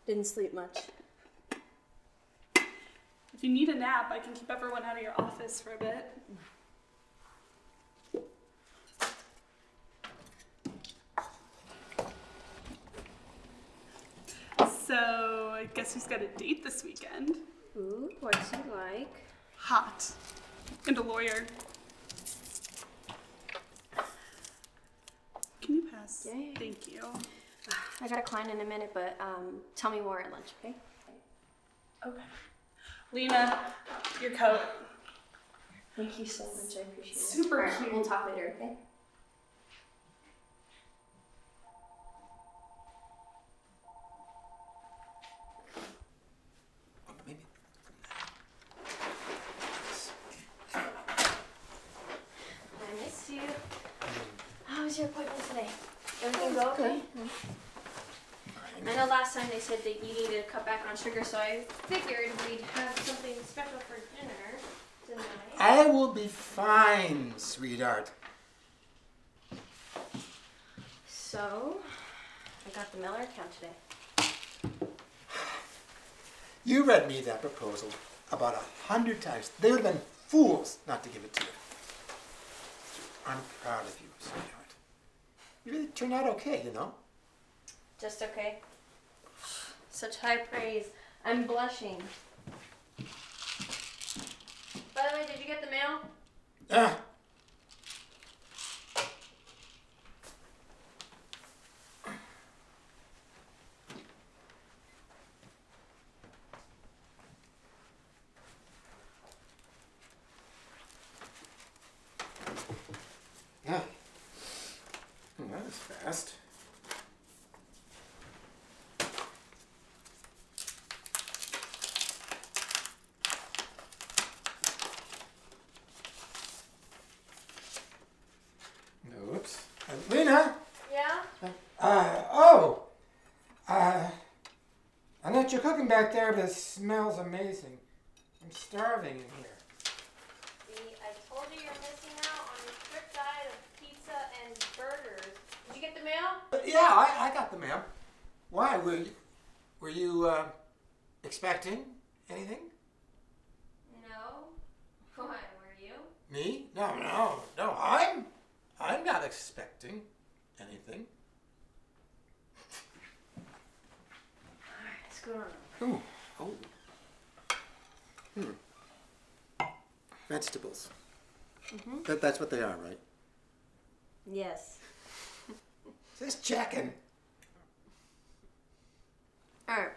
Didn't sleep much. If you need a nap, I can keep everyone out of your office for a bit. So, I guess who's got a date this weekend? Ooh, what's he like? Hot. And a lawyer. Can you pass? Yeah. Thank you. I got a client in a minute, but tell me more at lunch, okay? Okay. Lena, your coat. Thank you so much, I appreciate it. Super cute. We'll talk later, okay? Maybe. I miss you. How was your appointment today? Everything go okay? I know last time they said that you needed to cut back on sugar, so I figured we'd have something special for dinner tonight. I will be fine, sweetheart. So, I got the Miller account today. You read me that proposal about 100 times. They would have been fools not to give it to you. I'm proud of you, sweetheart. You really turned out okay, you know? Just okay. Such high praise. I'm blushing. By the way, did you get the mail? Ah. Yeah. That was fast. Oops. Lena? Yeah? I know what you're cooking back there, but it smells amazing. I'm starving in here. See, I told you you're missing out on your strict diet of pizza and burgers. Did you get the mail? Yeah, I got the mail. Why? Were you expecting anything? No. Why, were you? Me? No. I'm not expecting anything. Alright, let's go on. Vegetables. Mm-hmm. That's what they are, right? Yes. Just checking. Alright.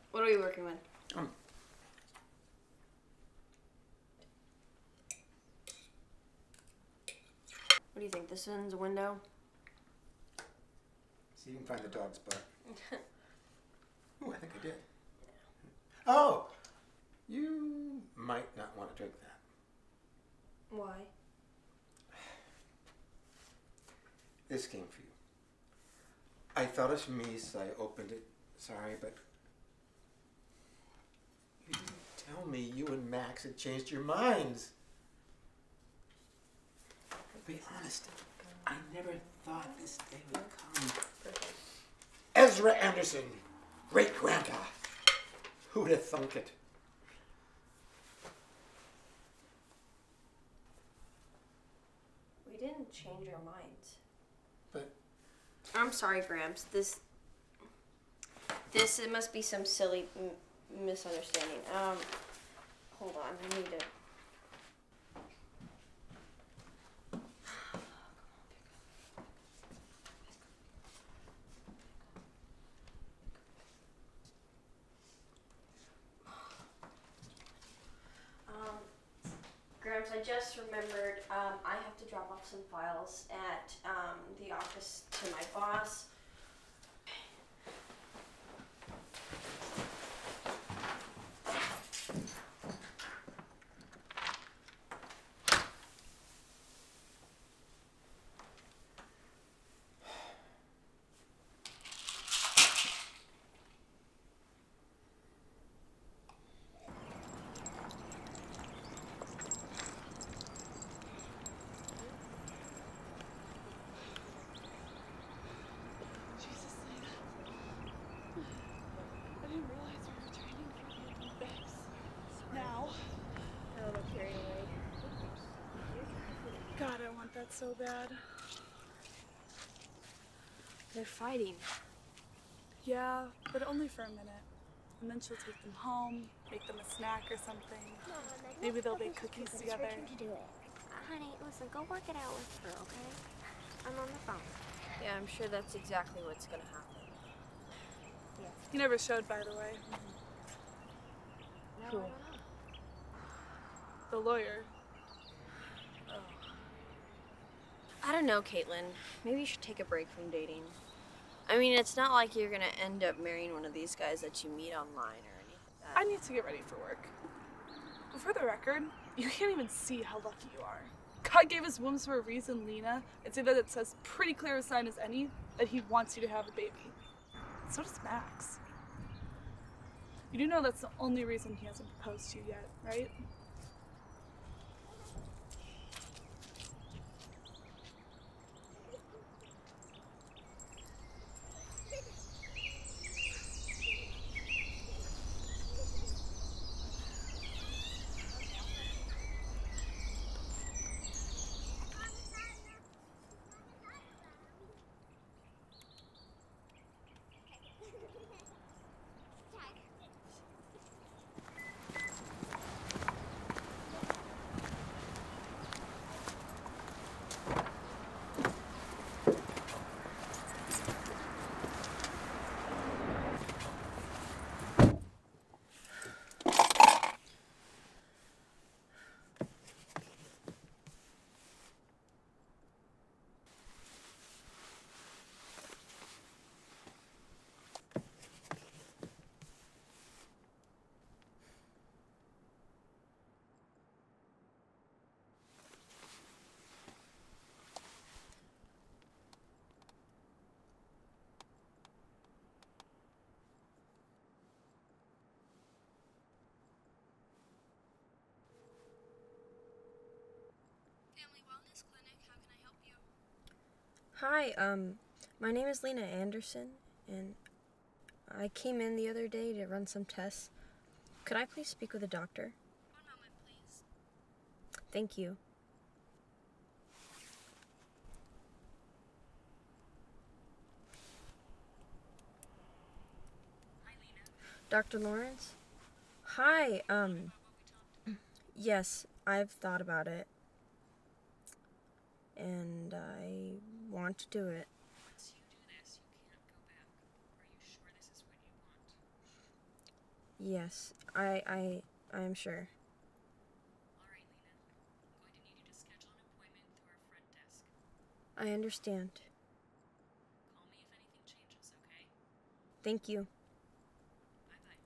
What are we working with? What do you think? This one's a window? See if you can find the dog's butt. Oh, I think I did. Oh, you might not want to drink that. Why? This came for you. I thought it was for me, so I opened it. Sorry, but you didn't tell me you and Max had changed your minds. Be honest, I never thought this day would come. Ezra Anderson, great-grandpa. Who would have thunk it? We didn't change our minds. But I'm sorry, Gramps. This it must be some silly misunderstanding. Hold on. I need to. Gramps, I just remembered I have to drop off some files at the office to my boss. that so bad. They're fighting. Yeah, but only for a minute. And then she'll take them home, make them a snack or something. Maybe they'll bake cookies together. It's her turn to do it. Honey, listen, go work it out with her, okay? I'm on the phone. Yeah, I'm sure that's exactly what's gonna happen. Yes. He never showed, by the way. No, Cool. I don't know. The lawyer. I don't know, Caitlin. Maybe you should take a break from dating. I mean, it's not like you're gonna end up marrying one of these guys that you meet online or anything like that. I need to get ready for work. For the record, you can't even see how lucky you are. God gave us wombs for a reason, Lena. I'd say that it says pretty clear a sign as any that he wants you to have a baby. So does Max. You do know that's the only reason he hasn't proposed to you yet, right? Hi, my name is Lena Anderson, and I came in the other day to run some tests. Could I please speak with a doctor? 1 moment, please. Thank you. Hi, Lena. Dr. Lawrence? Hi, yes, I've thought about it. And I want to do it. Once you do this, you can't go back. Are you sure this is what you want? Yes, I am sure. All right, Lena. I'm going to need you to schedule an appointment through our front desk. I understand. Call me if anything changes, okay? Thank you. Bye-bye.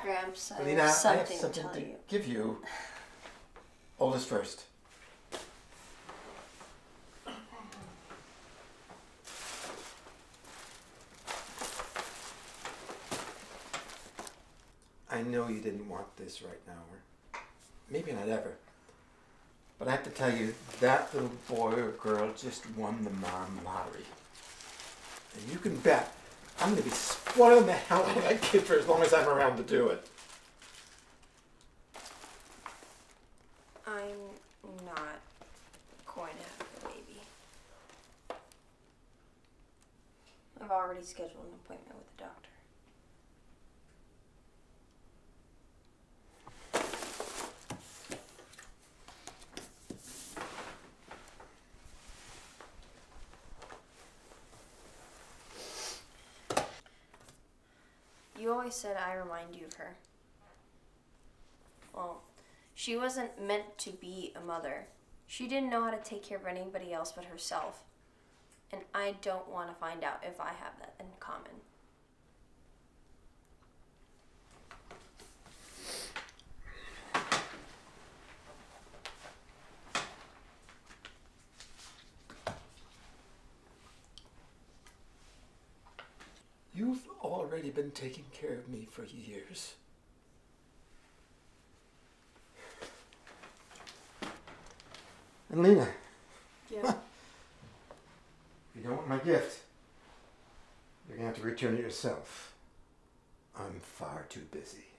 Gramps, I Lena, have I have something to something tell to you. give you. Oldest first. I know you didn't want this right now, or maybe not ever. But I have to tell you, that little boy or girl just won the mom lottery. And you can bet I'm going to be spoiling the hell out of that kid for as long as I'm around to do it. not going to have the baby. I've already scheduled an appointment with the doctor. You always said I remind you of her. Well, she wasn't meant to be a mother. She didn't know how to take care of anybody else but herself. And I don't want to find out if I have that in common. You've already been taking care of me for years. And Lena. Yeah. If you don't want my gift, you're going to have to return it yourself. I'm far too busy.